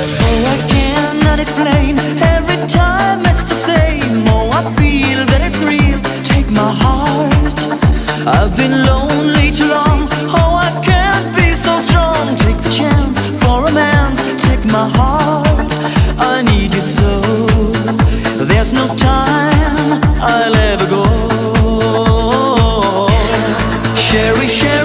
Oh, I cannot explain. Every time it's the same. Oh, I feel that it's real. Take my heart. I've been lonely too long. Oh, I can't be so strong. Take the chance for romance. Take my heart. I need you so. There's no time I'll ever go. Sherry, Sherry.